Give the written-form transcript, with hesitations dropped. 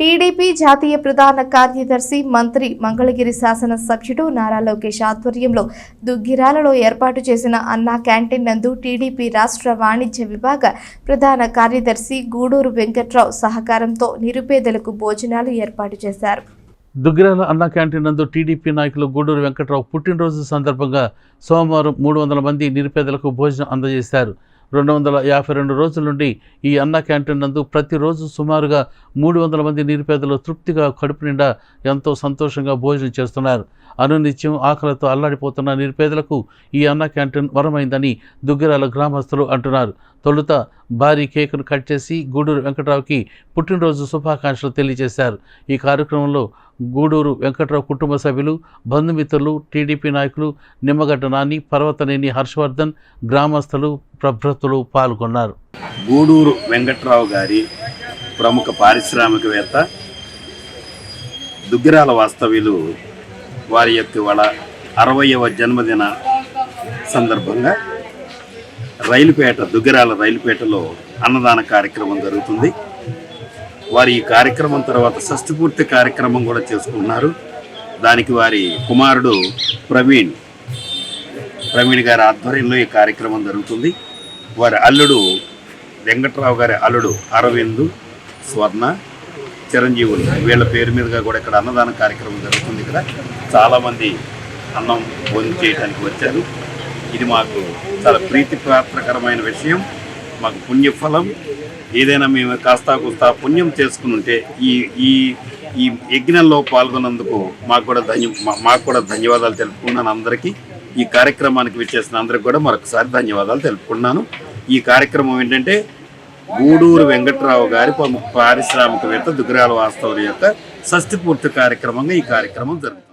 TDP జాతీయ ప్రధాన కార్యదర్శి మంత్రి మంగళగిరి శాసన సభ్యుడు నారా లోకేష్ ఆధ్వర్యంలో దుగ్గిరాలలో ఏర్పాటు చేసిన అన్నా క్యాంటీన్ నందు టీడీపీ రాష్ట్ర వాణిజ్య విభాగ ప్రధాన కార్యదర్శి గూడూరు వెంకట్రావు సహకారంతో నిరుపేదలకు భోజనాలు ఏర్పాటు చేశారు. దుగ్గిరాల అన్నా క్యాంటీన్ నందు టీడీపీ నాయకులు గూడూరు వెంకట్రావు పుట్టినరోజు సందర్భంగా సోమవారం 300 మంది నిరుపేదలకు భోజనం అందజేశారు. 252 రోజుల నుండి ఈ అన్నా క్యాంటీన్ నందు ప్రతిరోజు సుమారుగా 300 మంది నిరుపేదలు తృప్తిగా కడుపు నిండా ఎంతో సంతోషంగా భోజనం చేస్తున్నారు. అనునిత్యం ఆకలితో అల్లాడిపోతున్న నిరుపేదలకు ఈ అన్నా క్యాంటీన్ వరమైందని దుగ్గిరాల గ్రామస్తులు అంటున్నారు. తొలుత భారీ కేకును కట్ చేసి గూడూరు వెంకట్రావుకి పుట్టినరోజు శుభాకాంక్షలు తెలియజేశారు. ఈ కార్యక్రమంలో గూడూరు వెంకట్రావు కుటుంబ సభ్యులు, బంధుమిత్రులు, టీడీపీ నాయకులు నిమ్మగడ్డ నాని, పర్వతనేని హర్షవర్ధన్, గ్రామస్తులు, ప్రభృతులు పాల్గొన్నారు. గూడూరు వెంకట్రావు గారి ప్రముఖ పారిశ్రామికవేత్త, దుగ్గిరాల వాస్తవ్యులు వారి యొక్క 60వ జన్మదిన సందర్భంగా దుగ్గిరాల రైలుపేటలో అన్నదాన కార్యక్రమం జరుగుతుంది. వారి ఈ కార్యక్రమం తర్వాత షష్ఠపూర్తి కార్యక్రమం కూడా చేసుకుంటున్నారు. దానికి వారి కుమారుడు ప్రవీణ్ గారి ఆధ్వర్యంలో ఈ కార్యక్రమం జరుగుతుంది. వారి అల్లుడు వెంకట్రావు గారి అల్లుడు అరవింద్, స్వర్ణ, చిరంజీవులు వీళ్ళ పేరు మీదుగా కూడా ఇక్కడ అన్నదాన కార్యక్రమం జరుగుతుంది. ఇక్కడ చాలామంది అన్నం భోజనం చేయడానికి వచ్చారు. ఇది మాకు చాలా ప్రీతిపాత్రకరమైన విషయం. మాకు పుణ్యఫలం. ఏదైనా మేము కాస్తా కూస్తా పుణ్యం చేసుకుని ఉంటే ఈ యజ్ఞంలో పాల్గొన్నందుకు మాకు కూడా ధన్యవాదాలు తెలుపుకున్నాను. అందరికీ ఈ కార్యక్రమానికి విచ్చేసిన అందరికి కూడా మరొకసారి ధన్యవాదాలు తెలుపుకున్నాను. ఈ కార్యక్రమం ఏంటంటే గూడూరు వెంకట్రావు గారి పారిశ్రామికవేత్త దుగ్గిరాల వాస్తవుల యొక్క షష్ఠి పూర్తి కార్యక్రమంగా ఈ కార్యక్రమం జరుగుతుంది.